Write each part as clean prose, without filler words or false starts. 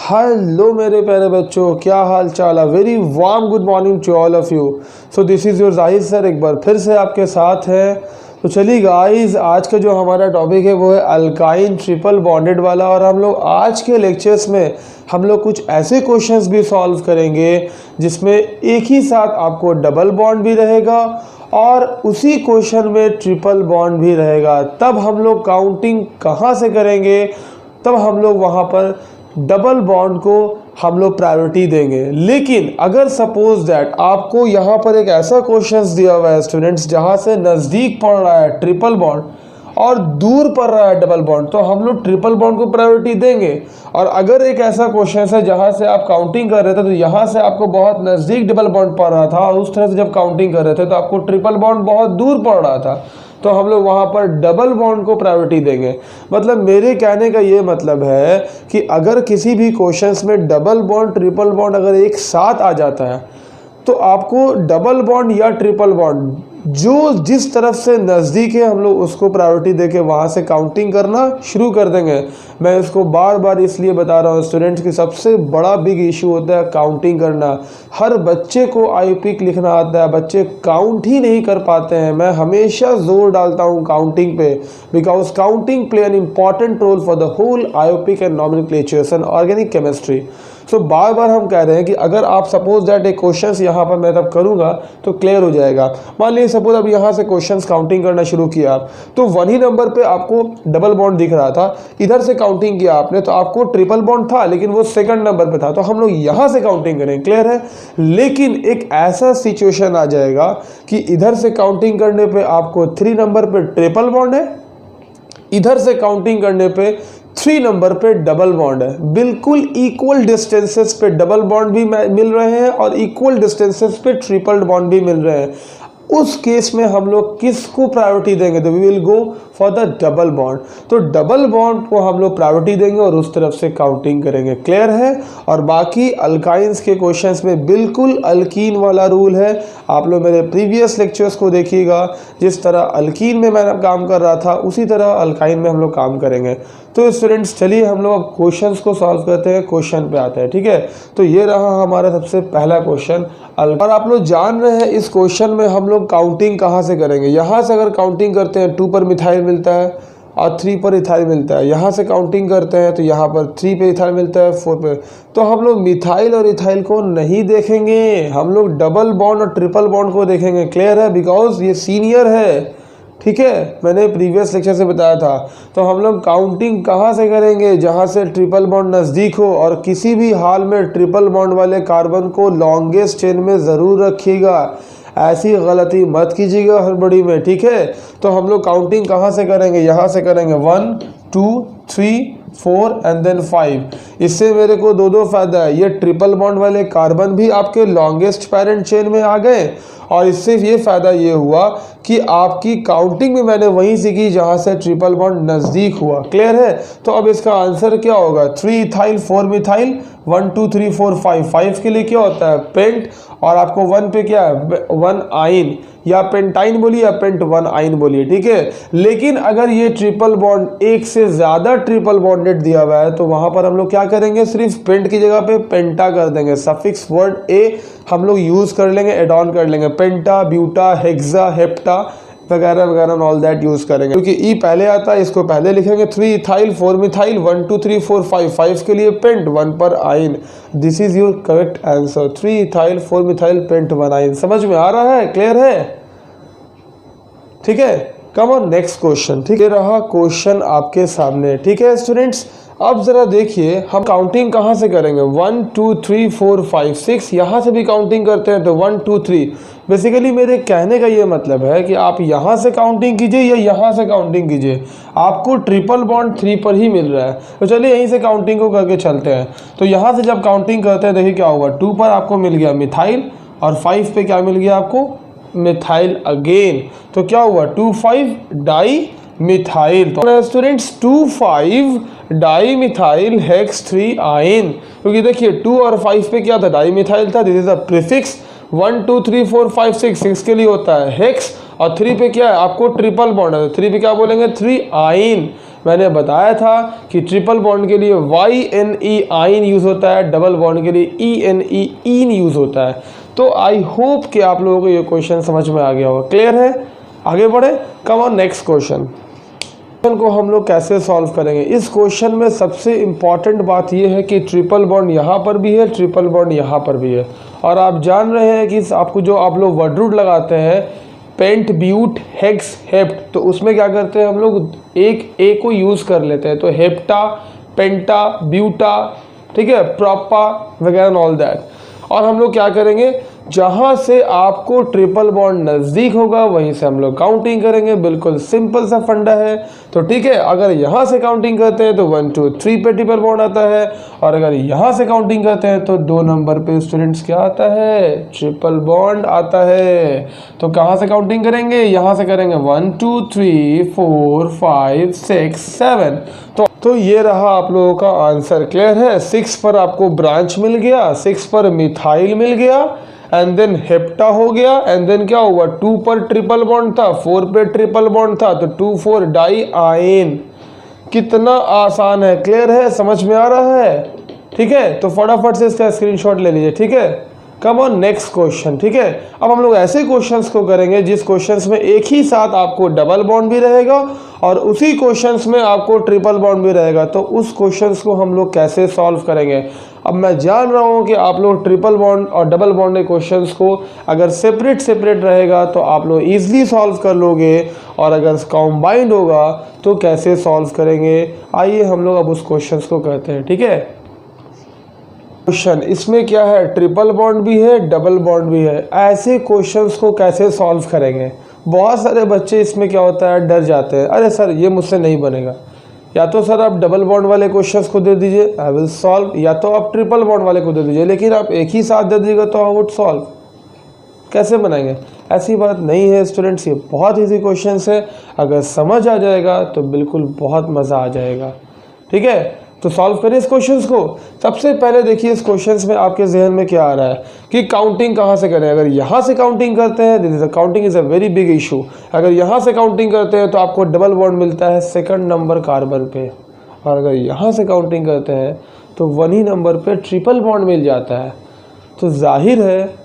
Hello मेरे प्यारे बच्चों, क्या हाल चाल है। Very warm good morning to all of you. So this is your Zahid sir, एक बार फिर से आपके साथ है। तो चलिए गाइस, आज का जो हमारा टॉपिक है वो है अल्काइन ट्रिपल बॉन्डेड वाला। और हम लोग आज के लेक्चर्स में हम लोग कुछ ऐसे क्वेश्चंस भी सॉल्व करेंगे जिसमें एक ही साथ आपको डबल बॉन्ड भी रहेगा और उसी क्वेश्चन में ट्रिपल बॉन्ड भी रहेगा। तब हम लोग काउंटिंग कहाँ से करेंगे, तब हम लोग वहाँ पर डबल बॉन्ड को हम लोग प्रायोरिटी देंगे। लेकिन अगर सपोज दैट आपको यहाँ पर एक ऐसा क्वेश्चंस दिया हुआ है स्टूडेंट्स जहाँ से नज़दीक पड़ रहा है ट्रिपल बॉन्ड और दूर पड़ रहा है डबल बॉन्ड, तो हम लोग ट्रिपल बॉन्ड को प्रायोरिटी देंगे। और अगर एक ऐसा क्वेश्चन है जहाँ से आप काउंटिंग कर रहे थे तो यहाँ से आपको बहुत नज़दीक डबल बॉन्ड पड़ रहा था और उस तरह से जब काउंटिंग कर रहे थे तो आपको ट्रिपल बॉन्ड बहुत दूर पड़ रहा था, तो हम लोग वहाँ पर डबल बॉन्ड को प्रायोरिटी देंगे। मतलब मेरे कहने का ये मतलब है कि अगर किसी भी क्वेश्चंस में डबल बॉन्ड ट्रिपल बॉन्ड अगर एक साथ आ जाता है तो आपको डबल बॉन्ड या ट्रिपल बॉन्ड जो जिस तरफ से नज़दीक है हम लोग उसको प्रायोरिटी देके वहाँ से काउंटिंग करना शुरू कर देंगे। मैं इसको बार बार इसलिए बता रहा हूँ स्टूडेंट्स की सबसे बड़ा बिग इशू होता है काउंटिंग करना। हर बच्चे को आईयूपिक लिखना आता है, बच्चे काउंट ही नहीं कर पाते हैं। मैं हमेशा जोर डालता हूँ काउंटिंग पे, because counting play an important role for the whole IUPAC and nomenclatures and organic chemistry. सो बार बार हम कह रहे हैं कि अगर आप सपोज दैट एक क्वेश्चंस यहाँ पर मैं तब करूँगा तो क्लियर हो जाएगा। मान लीजिए सपोज अब यहाँ से क्वेश्चंस काउंटिंग करना शुरू किया तो 1 ही नंबर पे आपको डबल बॉन्ड दिख रहा था, इधर से काउंटिंग किया आपने तो आपको ट्रिपल बॉन्ड था लेकिन वो सेकंड नंबर पे था, तो हम लोग यहाँ से काउंटिंग करें, क्लियर है। लेकिन एक ऐसा सिचुएशन आ जाएगा कि इधर से काउंटिंग करने पर आपको 3 नंबर पर ट्रिपल बॉन्ड है, इधर से काउंटिंग करने पे 3 नंबर पे डबल बॉन्ड है। बिल्कुल इक्वल डिस्टेंसेस पे डबल बॉन्ड भी मिल रहे हैं और इक्वल डिस्टेंसेस पे ट्रिपल बॉन्ड भी मिल रहे हैं। उस केस में हम लोग किसको प्रायोरिटी देंगे, तो we will go for the double bond. तो डबल बॉन्ड को हम लोग प्रायोरिटी देंगे और उस तरफ से काउंटिंग करेंगे, क्लियर है। और बाकी अल्काइंस के क्वेश्चंस में बिल्कुल अल्कीन वाला रूल है। आप लोग मेरे प्रीवियस लेक्चर्स को देखिएगा, जिस तरह अल्कीन में मैं काम कर रहा था उसी तरह अल्काइन में हम लोग काम करेंगे। तो स्टूडेंट्स चलिए हम लोग अब क्वेश्चंस को सॉल्व करते हैं, क्वेश्चन पे आते हैं, ठीक है। तो ये रहा हमारा सबसे पहला क्वेश्चन। और आप लोग जान रहे हैं इस क्वेश्चन में हम लोग काउंटिंग कहाँ से करेंगे। यहाँ से अगर काउंटिंग करते हैं 2 पर मिथाइल मिलता है और 3 पर इथाइल मिलता है। यहाँ से काउंटिंग करते हैं तो यहाँ पर 3 पे इथाइल मिलता है, 4 पे। तो हम लोग मिथाइल और इथाइल को नहीं देखेंगे, हम लोग डबल बॉन्ड और ट्रिपल बॉन्ड को देखेंगे, क्लियर है। बिकॉज ये सीनियर है, ठीक है, मैंने प्रीवियस लेक्चर से बताया था। तो हम लोग काउंटिंग कहाँ से करेंगे, जहाँ से ट्रिपल बॉन्ड नज़दीक हो। और किसी भी हाल में ट्रिपल बॉन्ड वाले कार्बन को लॉन्गेस्ट चेन में ज़रूर रखिएगा, ऐसी गलती मत कीजिएगा हड़बड़ी में, ठीक है। तो हम लोग काउंटिंग कहाँ से करेंगे, यहाँ से करेंगे 1 2 3 4 एंड देन 5। इससे मेरे को दो फायदा है, ये ट्रिपल बॉन्ड वाले कार्बन भी आपके लॉन्गेस्ट पैरेंट चेन में आ गए और इससे ये फ़ायदा ये हुआ कि आपकी काउंटिंग भी मैंने वहीं सीखी जहाँ से ट्रिपल बॉन्ड नज़दीक हुआ, क्लियर है। तो अब इसका आंसर क्या होगा, 3 इथाइल 4 मिथाइल, 1 2 3 4 5। 5 के लिए क्या होता है पेंट, और आपको 1 पे क्या है 1 आइन, या पेंटाइन बोलिए या पेंट 1 आइन बोलिए, ठीक है। लेकिन अगर ये ट्रिपल बॉन्ड एक से ज़्यादा ट्रिपल बॉन्डेड दिया हुआ है तो वहाँ पर हम लोग क्या करेंगे, सिर्फ पेंट की जगह पे पेंटा कर देंगे। सफिक्स वर्ड ए हम लोग यूज़ कर लेंगे, एड ऑन कर लेंगे, पेंटा, ब्यूटा, हेक्सा, हेप्टा वगैरह वगैरह ऑल दैट यूज़ करेंगे, क्योंकि ई पहले आता है इसको पहले लिखेंगे। 3 इथाइल 4 मिथाइल, 1 2 3 4 5। 5 के लिए पेंट, 1 पर आइन। This is your correct answer, 3 ethyl 4 methyl paint 1 आइन। समझ में आ रहा है, क्लियर है, ठीक है। कम ऑन नेक्स्ट क्वेश्चन, ठीक है। रहा क्वेश्चन आपके सामने, ठीक है स्टूडेंट्स। अब जरा देखिए हम काउंटिंग कहाँ से करेंगे, 1 2 3 4 5 6। यहाँ से भी काउंटिंग करते हैं तो 1 2 3। बेसिकली मेरे कहने का ये मतलब है कि आप यहाँ से काउंटिंग कीजिए या यहाँ से काउंटिंग कीजिए, आपको ट्रिपल बॉन्ड 3 पर ही मिल रहा है। तो चलिए यहीं से काउंटिंग को करके चलते हैं। तो यहाँ से जब काउंटिंग करते हैं देखिए क्या होगा, 2 पर आपको मिल गया मिथाइल और 5 पे क्या मिल गया आपको मिथाइल अगेन। तो क्या हुआ 2 5 डाई मिथाइल। तो स्टूडेंट्स 2 5 डाई मिथाइल हेक्स 3 आइन, क्योंकि देखिए 2 और 5 पे क्या था डाई मिथाइल था, दिस इज अ प्रीफिक्स। 1 2 3 4 5 6 के लिए होता है हेक्स और 3 पे क्या है आपको ट्रिपल बॉन्ड है, 3 पे क्या बोलेंगे 3 आइन। मैंने बताया था कि ट्रिपल बॉन्ड के लिए YNE आइन यूज़ होता है, डबल बॉन्ड के लिए ENE ईन यूज़ होता है। तो आई होप कि आप लोगों को ये क्वेश्चन समझ में आ गया होगा। क्लियर है? आगे बढ़े, कम ऑन नेक्स्ट क्वेश्चन को हम लोग कैसे सॉल्व करेंगे। इस क्वेश्चन में सबसे इम्पॉर्टेंट बात यह है कि ट्रिपल बॉन्ड यहाँ पर भी है, ट्रिपल बॉन्ड यहाँ पर भी है, और आप जान रहे हैं कि आपको जो आप लोग वर्ड रूट लगाते हैं पेंट, ब्यूट, हेक्स, हेप्ट, तो उसमें क्या करते हैं हम लोग एक ए को यूज़ कर लेते हैं। तो हेप्टा, पेंटा, ब्यूटा, ठीक है, प्रोपा वगैरह ऑल दैट। और हम लोग क्या करेंगे, जहाँ से आपको ट्रिपल बॉन्ड नज़दीक होगा वहीं से हम लोग काउंटिंग करेंगे। बिल्कुल सिंपल सा फंडा है। तो ठीक है, अगर यहाँ से काउंटिंग करते हैं तो 1 2 3 पे ट्रिपल बॉन्ड आता है, और अगर यहाँ से काउंटिंग करते हैं तो 2 नंबर पे स्टूडेंट्स क्या आता है, ट्रिपल बॉन्ड आता है। तो कहाँ से काउंटिंग करेंगे, यहाँ से करेंगे 1 2 3 4 5 6 7। तो ये रहा आप लोगों का आंसर। क्लियर है? 6 पर आपको ब्रांच मिल गया, 6 पर मिथाइल मिल गया, एंड देन हेप्टा हो गया, एंड देन क्या हुआ, 2 पर ट्रिपल बॉन्ड था, 4 पे ट्रिपल बॉन्ड था, तो 2 4 डाई आयन। कितना आसान है। क्लियर है? समझ में आ रहा है? ठीक है, तो फटाफट से इसका स्क्रीनशॉट ले लीजिए। ठीक है, कम ऑन नेक्स्ट क्वेश्चन। ठीक है, अब हम लोग ऐसे क्वेश्चंस को करेंगे जिस क्वेश्चंस में एक ही साथ आपको डबल बॉन्ड भी रहेगा और उसी क्वेश्चंस में आपको ट्रिपल बॉन्ड भी रहेगा। तो उस क्वेश्चंस को हम लोग कैसे सॉल्व करेंगे। अब मैं जान रहा हूँ कि आप लोग ट्रिपल बॉन्ड और डबल बॉन्ड के क्वेश्चंस को अगर सेपरेट रहेगा तो आप लोग ईजिली सॉल्व कर लोगे, और अगर कॉम्बाइंड होगा तो कैसे सॉल्व करेंगे। आइए हम लोग अब उस क्वेश्चंस को करते हैं। ठीक है, क्वेश्चन इसमें क्या है, ट्रिपल बॉन्ड भी है, डबल बॉन्ड भी है। ऐसे क्वेश्चंस को कैसे सॉल्व करेंगे। बहुत सारे बच्चे इसमें क्या होता है, डर जाते हैं, अरे सर ये मुझसे नहीं बनेगा। या तो सर आप डबल बॉन्ड वाले क्वेश्चंस को दे दीजिए, आई विल सॉल्व, या तो आप ट्रिपल बॉन्ड वाले को दे दीजिए, लेकिन आप एक ही साथ दे दीजिएगा तो आई वुड सॉल्व। कैसे बनाएंगे? ऐसी बात नहीं है स्टूडेंट्स, ये बहुत ईजी क्वेश्चन है। अगर समझ आ जाएगा तो बिल्कुल बहुत मज़ा आ जाएगा। ठीक है, तो सॉल्व करें इस क्वेश्चंस को। सबसे पहले देखिए इस क्वेश्चंस में आपके जहन में क्या आ रहा है कि काउंटिंग कहाँ से करें। अगर यहाँ से काउंटिंग करते हैं, this is counting is a very big issue. अगर यहाँ से काउंटिंग करते हैं तो आपको डबल बॉन्ड मिलता है 2nd नंबर कार्बन पे, और अगर यहाँ से काउंटिंग करते हैं तो 1 ही नंबर पे ट्रिपल बॉन्ड मिल जाता है। तो जाहिर है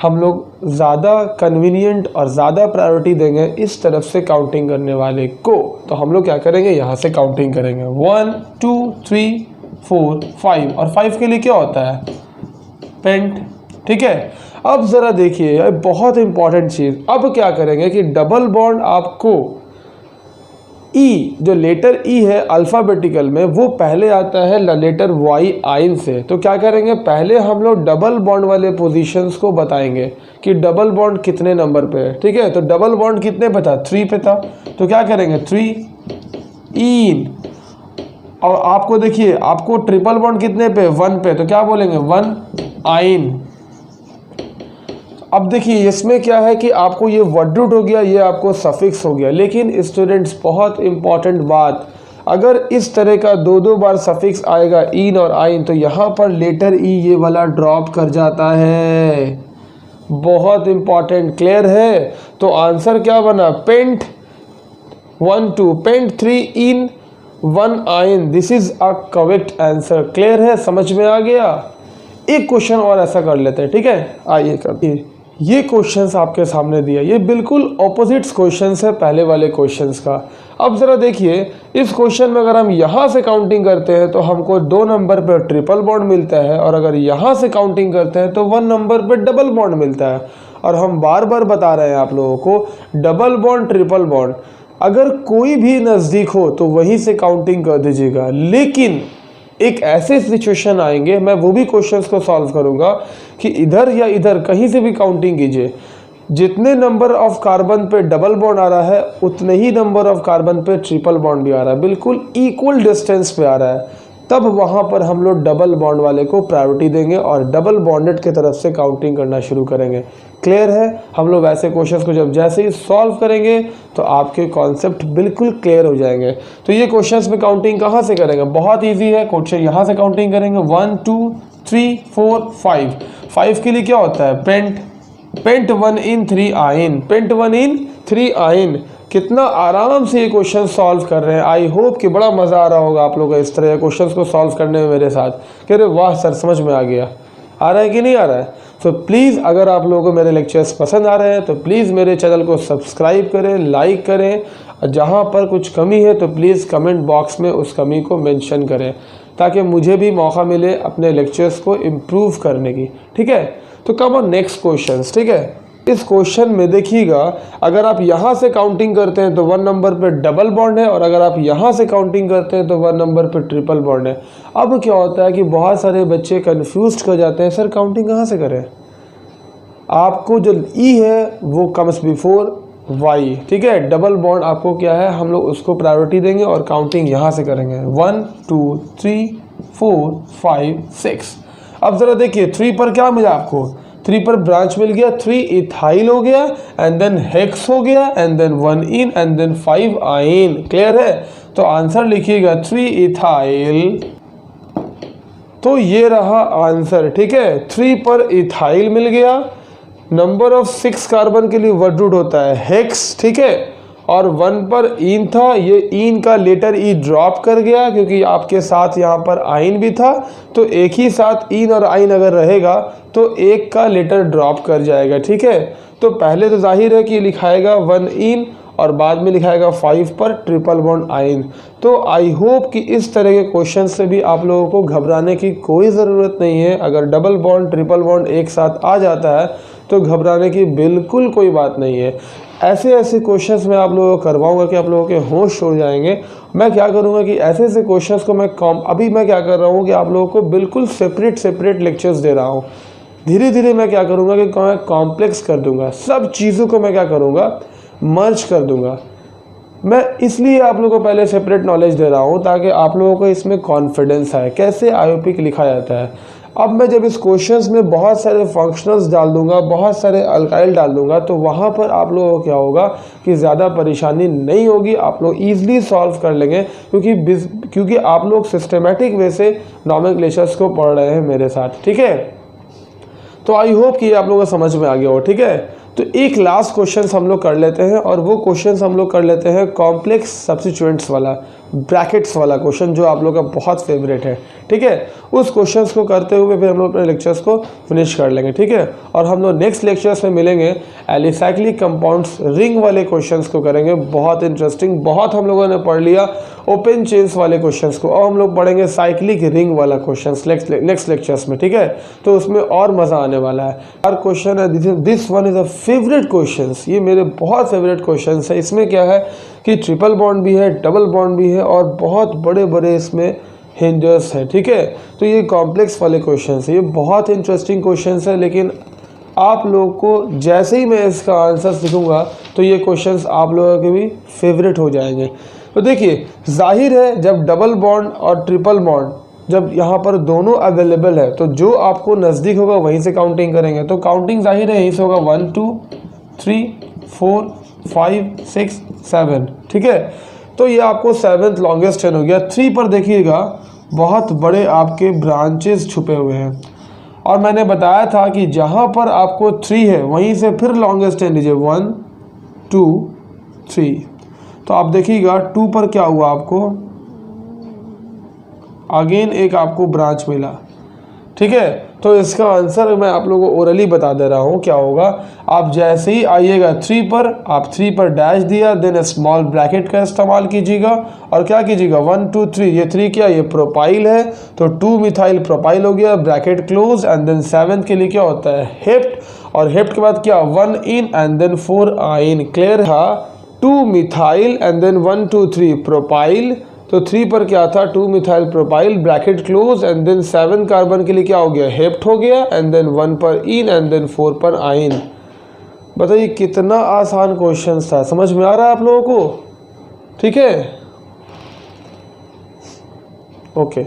हम लोग ज़्यादा कन्वीनियंट और ज़्यादा प्रायोरिटी देंगे इस तरफ से काउंटिंग करने वाले को। तो हम लोग क्या करेंगे, यहाँ से काउंटिंग करेंगे 1 2 3 4 5, और 5 के लिए क्या होता है, पेंट। ठीक है, अब ज़रा देखिए बहुत इंपॉर्टेंट चीज़। अब क्या करेंगे कि डबल बॉन्ड आपको ई, जो लेटर ई है अल्फ़ाबेटिकल में, वो पहले आता है लेटर वाई आइन से। तो क्या करेंगे, पहले हम लोग डबल बॉन्ड वाले पोजीशंस को बताएंगे कि डबल बॉन्ड कितने नंबर पे है। ठीक है, तो डबल बॉन्ड कितने पे था, 3 पे था, तो क्या करेंगे 3 इन। और आपको देखिए आपको ट्रिपल बॉन्ड कितने पे, 1 पे, तो क्या बोलेंगे 1 आइन। अब देखिए इसमें क्या है कि आपको ये वर्ड रूट हो गया, ये आपको सफिक्स हो गया। लेकिन स्टूडेंट्स बहुत इंपॉर्टेंट बात, अगर इस तरह का 2 बार सफिक्स आएगा इन और आइन, तो यहाँ पर लेटर ई ये वाला ड्रॉप कर जाता है। बहुत इंपॉर्टेंट। क्लियर है? तो आंसर क्या बना, पेंट 1 2, पेंट 3 इन 1 आइन। This is a correct answer. Clear है? समझ में आ गया? एक क्वेश्चन और ऐसा कर लेते हैं। ठीक है, आइए करते। ये क्वेश्चंस आपके सामने दिया, ये बिल्कुल ऑपोजिट्स क्वेश्चंस है पहले वाले क्वेश्चंस का। अब ज़रा देखिए इस क्वेश्चन में अगर हम यहाँ से काउंटिंग करते हैं तो हमको 2 नंबर पर ट्रिपल बॉन्ड मिलता है, और अगर यहाँ से काउंटिंग करते हैं तो 1 नंबर पर डबल बॉन्ड मिलता है। और हम बार बार बता रहे हैं आप लोगों को, डबल बॉन्ड ट्रिपल बॉन्ड अगर कोई भी नज़दीक हो तो वहीं से काउंटिंग कर दीजिएगा। लेकिन एक ऐसे सिचुएशन आएंगे, मैं वो भी क्वेश्चंस को सॉल्व करूंगा कि इधर या इधर कहीं से भी काउंटिंग कीजिए, जितने नंबर ऑफ कार्बन पे डबल बॉन्ड आ रहा है उतने ही नंबर ऑफ कार्बन पे ट्रिपल बॉन्ड भी आ रहा है, बिल्कुल इक्वल डिस्टेंस पे आ रहा है। तब वहाँ पर हम लोग डबल बॉन्ड वाले को प्रायोरिटी देंगे और डबल बॉन्डेड की तरफ से काउंटिंग करना शुरू करेंगे। क्लियर है? हम लोग ऐसे क्वेश्चंस को जब जैसे ही सॉल्व करेंगे तो आपके कॉन्सेप्ट बिल्कुल क्लियर हो जाएंगे। तो ये क्वेश्चंस में काउंटिंग कहाँ से करेंगे, बहुत ईजी है। क्वेश्चन यहाँ से काउंटिंग करेंगे 1 2 3 4 5। 5 के लिए क्या होता है, पेंट 1 इन 3 आइन, पेंट 1 इन 3 आइन। कितना आराम से ये क्वेश्चन सॉल्व कर रहे हैं। आई होप कि बड़ा मज़ा आ रहा होगा आप लोगों को इस तरह के क्वेश्चंस को सॉल्व करने में मेरे साथ। कह रहे वाह सर समझ में आ गया। आ रहा है कि नहीं आ रहा है? तो प्लीज़ अगर आप लोगों को मेरे लेक्चर्स पसंद आ रहे हैं तो प्लीज़ मेरे चैनल को सब्सक्राइब करें, लाइक करें, और जहाँ पर कुछ कमी है तो प्लीज़ कमेंट बॉक्स में उस कमी को मेंशन करें ताकि मुझे भी मौका मिले अपने लेक्चर्स को इम्प्रूव करने की। ठीक है, तो कम ऑन नेक्स्ट क्वेश्चन। ठीक है, इस क्वेश्चन में देखिएगा, अगर आप यहाँ से काउंटिंग करते हैं तो 1 नंबर पे डबल बॉन्ड है, और अगर आप यहाँ से काउंटिंग करते हैं तो 1 नंबर पे ट्रिपल बॉन्ड है। अब क्या होता है कि बहुत सारे बच्चे कंफ्यूज कर जाते हैं, सर काउंटिंग कहाँ से करें? आपको जो ई है वो कम्स बिफोर वाई। ठीक है, डबल बॉन्ड आपको क्या है, हम लोग उसको प्रायोरिटी देंगे और काउंटिंग यहाँ से करेंगे 1 2 3 4 5 6। अब ज़रा देखिए 3 पर क्या मिला आपको, 3 पर ब्रांच मिल गया, 3 इथाइल हो गया, एंड देन हेक्स हो गया, and then 1 ene, and then 5 yne. Clear है? तो आंसर लिखिएगा 3 इथाइल। तो ये रहा आंसर। ठीक है, 3 पर इथाइल मिल गया, नंबर ऑफ 6 कार्बन के लिए वर्ड रूट होता है हेक्स। ठीक है, और 1 पर ईन था, ये ईन का लेटर ई ड्रॉप कर गया क्योंकि आपके साथ यहाँ पर आइन भी था, तो एक ही साथ ईन और आइन अगर रहेगा तो एक का लेटर ड्रॉप कर जाएगा। ठीक है, तो पहले तो जाहिर है कि लिखाएगा 1 ईन और बाद में लिखाएगा 5 पर ट्रिपल बॉन्ड आइन। तो आई होप कि इस तरह के क्वेश्चन से भी आप लोगों को घबराने की कोई ज़रूरत नहीं है। अगर डबल बॉन्ड ट्रिपल बॉन्ड एक साथ आ जाता है तो घबराने की बिल्कुल कोई बात नहीं है। ऐसे ऐसे क्वेश्चंस मैं आप लोगों को करवाऊंगा कि आप लोगों के होश उड़ जाएंगे। मैं क्या करूंगा कि ऐसे ऐसे क्वेश्चंस को अभी मैं क्या कर रहा हूं कि आप लोगों को बिल्कुल सेपरेट लेक्चर्स दे रहा हूं। धीरे धीरे मैं क्या करूंगा कि मैं कॉम्प्लेक्स कर दूंगा, सब चीज़ों को मैं क्या करूंगा, मर्ज कर दूंगा। मैं इसलिए आप लोगों को पहले सेपरेट नॉलेज दे रहा हूँ ताकि आप लोगों को इसमें कॉन्फिडेंस आए कैसे आयोपिक लिखा जाता है। अब मैं जब इस क्वेश्चंस में बहुत सारे फंक्शनल्स डाल दूंगा, बहुत सारे अल्काइल डाल दूंगा, तो वहाँ पर आप लोगों को क्या होगा कि ज़्यादा परेशानी नहीं होगी, आप लोग ईजिली सॉल्व कर लेंगे क्योंकि आप लोग सिस्टमेटिक वे से नॉमेनक्लेचर्स को पढ़ रहे हैं मेरे साथ। ठीक है, तो आई होप कि आप लोगों को समझ में आ गया हो। ठीक है, तो एक लास्ट क्वेश्चन हम लोग कर लेते हैं, और वो क्वेश्चन हम लोग कर लेते हैं कॉम्प्लेक्स सब्स्टिट्यूएंट्स वाला, ब्रैकेट्स वाला क्वेश्चन जो आप लोग का बहुत फेवरेट है। ठीक है, उस क्वेश्चंस को करते हुए फिर हम लोग अपने लेक्चर्स को फिनिश कर लेंगे। ठीक है, और हम लोग नेक्स्ट लेक्चर्स में मिलेंगे, एलिसाइक्लिक कंपाउंड्स रिंग वाले क्वेश्चंस को करेंगे, बहुत इंटरेस्टिंग। बहुत हम लोगों ने पढ़ लिया ओपन चेन्स वाले क्वेश्चंस को, अब हम लोग पढ़ेंगे साइक्लिक रिंग वाला क्वेश्चंस नेक्स्ट लेक्चर्स में। ठीक है, तो उसमें और मज़ा आने वाला है। हर क्वेश्चन है, this one is a favourite questions, ये मेरे बहुत फेवरेट क्वेश्चंस है। इसमें क्या है कि ट्रिपल बॉन्ड भी है, डबल बॉन्ड भी है, और बहुत बड़े बड़े इसमें हिंजर्स है। ठीक है, तो ये कॉम्प्लेक्स वाले क्वेश्चंस है, ये बहुत इंटरेस्टिंग क्वेश्चंस है। लेकिन आप लोगों को जैसे ही मैं इसका आंसर लिखूंगा तो ये क्वेश्चंस आप लोगों के भी फेवरेट हो जाएंगे। तो देखिए जाहिर है जब डबल बॉन्ड और ट्रिपल बॉन्ड जब यहाँ पर दोनों अवेलेबल है तो जो आपको नज़दीक होगा वहीं से काउंटिंग करेंगे। तो काउंटिंग जाहिर है यहीं से होगा 1 2 3 4 5 6 7। ठीक है, तो ये आपको 7th लॉन्गेस्ट चेन हो गया। 3 पर देखिएगा बहुत बड़े आपके ब्रांचेस छुपे हुए हैं, और मैंने बताया था कि जहाँ पर आपको 3 है वहीं से फिर लॉन्गेस्ट चेन लीजिए 1 2 3। तो आप देखिएगा 2 पर क्या हुआ, आपको अगेन एक आपको ब्रांच मिला। ठीक है, तो इसका आंसर मैं आप लोगों को ओरली बता दे रहा हूँ क्या होगा। आप जैसे ही आइएगा 3 पर, आप 3 पर डैश दिया, देन स्मॉल ब्रैकेट का इस्तेमाल कीजिएगा और क्या कीजिएगा 1 2 3। ये 3 क्या, ये प्रोपाइल है, तो 2 मिथाइल प्रोपाइल हो गया, ब्रैकेट क्लोज, एंड देन 7 के लिए क्या होता है हेप्ट, और हेप्ट के बाद क्या 1 इन एंड देन 4 आइन। क्लियर था, 2 मिथाइल एंड देन 1 2 3 प्रोपाइल, तो 3 पर क्या था 2 methyl propyl, bracket close, and then 7 carbon के लिए क्या हो गया हेप्ट हो गया, एंड देन 1 पर इन एंड देन 4 पर आइन। बताइए कितना आसान क्वेश्चन था, समझ में आ रहा है आप लोगों को? ठीक है, ओके।